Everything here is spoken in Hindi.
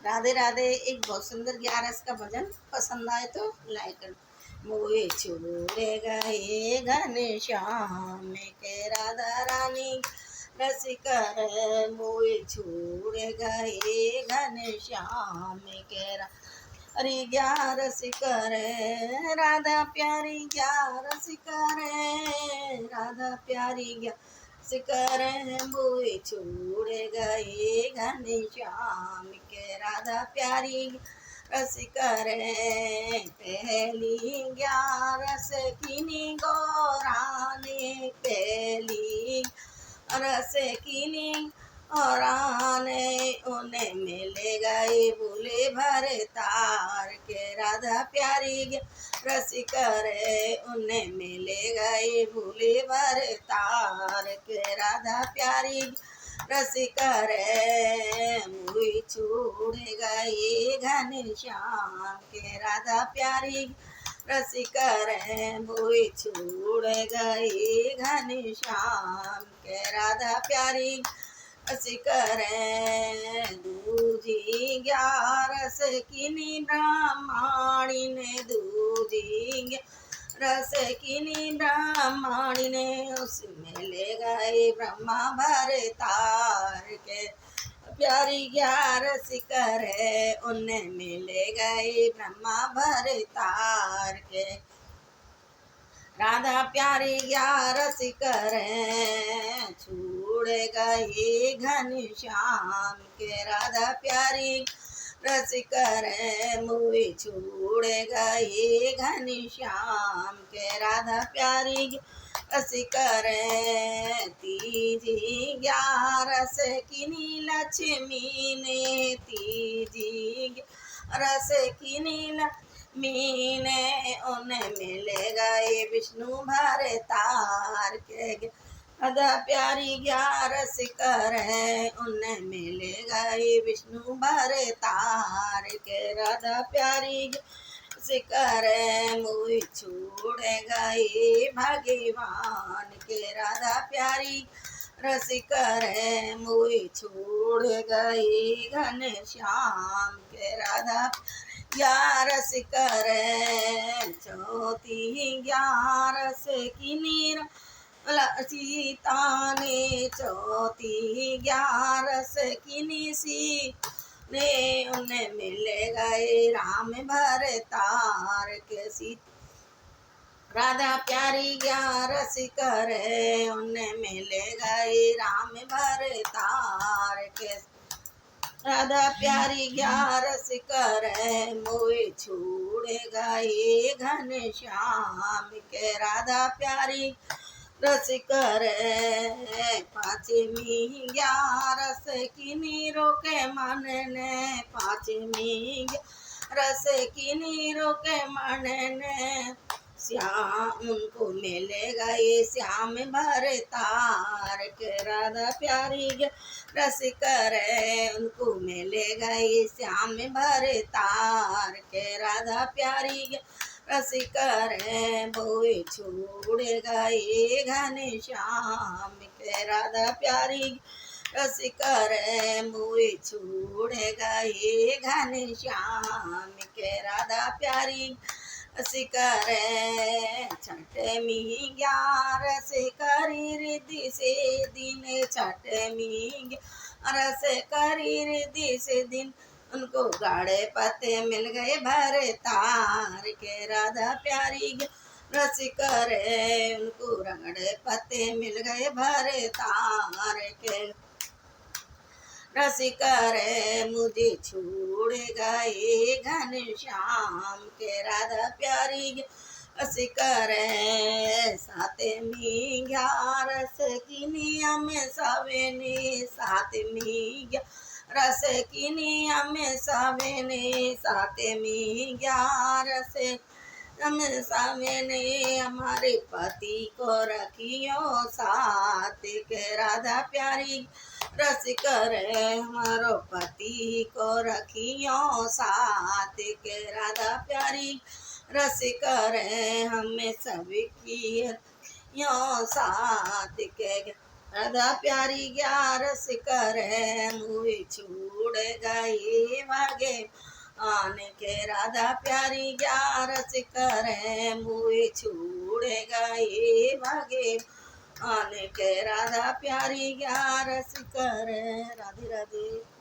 राधे राधे। एक बहुत सुंदर 11 का भजन पसंद आए तो लाइक कर। मोए छोड़े गए घनश्याम के राधा रानी रसिका है। मोए छोड़े गए घनश्याम के अरे रसिका रे राधा प्यारी रसिका रे राधा प्यारी सिकर बोए छोड़ गए घनश्याम के राधा प्यारी रसिकर पहली 11 किनी गौराने पहली रस किनी और आने उन्हें मिले गए बोले भर तार के राधा प्यारी रसिकर उन्हें मिले गए भूले भर तार के राधा प्यारी रसिकर मुई छोड़ गए घनश्याम के राधा प्यारी रसिकर मुई छोड़ गए घनश्याम के राधा प्यारी रसिकर दूजी 11 किनी ब्राह्मणी ने दूजी रस किनी ब्राह्मणी ने उसमें ले गए ब्रह्मा भर तार के प्यारी 11 सिकर उन्हें मिले गए ब्रह्मा भर तार के राधा प्यारी 11 सिकर छोड़ गए घनश्याम के राधा प्यारी रसिकर मुई छोड़ गए घनश्याम के राधा प्यारी रसिकर तीजी 11 किनी लक्ष्मी ने तीजी रस किनी मीने उन्हें मिले गए विष्णु भर तार के राधा प्यारी 11 सिकर उन्हें मिले गए विष्णु भर तार के राधा प्यारी सिकर मुई छोड़ गए भगवान के राधा प्यारी रसिकर मुई छोड़ गए घनश्याम के राधा 11 सिकर चौथी 11 किनी सीता ने चौथी 11 किनी सी ने उन्हें मिले गए राम भर तार के सीता राधा प्यारी 11 सिकर उन्हें मिले गए राम भर तार के राधा प्यारी 11 सिकर मोए छोड़ गए घनश्याम के राधा प्यारी रसिकर पाँचवीं 11 किनी रोके मन ने पाँचवीं 11 किनी रोके मन ने श्याम उनको मिले गए श्याम भर तार के राधा प्यारी रसिकर उनको मिले गए श्याम भर तार के राधा प्यारी रसिकर बोए छोड़ गए घनश्याम के राधा प्यारी रसिकर बोए छोड़ गए घनश्याम के राधा प्यारी सिकर छठवीं 11 करी रिद्धि से दिन छठवीं 11 करी रिद्धि से दिन उनको गाढ़े पत्ते मिल गए भर तार के राधा प्यारी रसिकर उनको रगड़े पत्ते मिल गए भर तार के रसिकर मुझे छोड़ गए घनश्याम के राधा प्यारी रसिकर सातवीं 11 किनी में सवेने सातवीं 11 किनी में सवेने सातवीं 11 सवेने हमारे पति को रखियो साथ के राधा प्यारी रसिकर हमारो पति को रखियो साथ के राधा प्यारी रसिकर हमें सभी की यो साथ के राधा प्यारी ग्यारस करे मुँह छूड़ गई भागे आने के राधा प्यारी ग्यारस करे मुँह छूड़ गई भागे आने के राधा प्यारी ग्यारस करे। राधे राधे।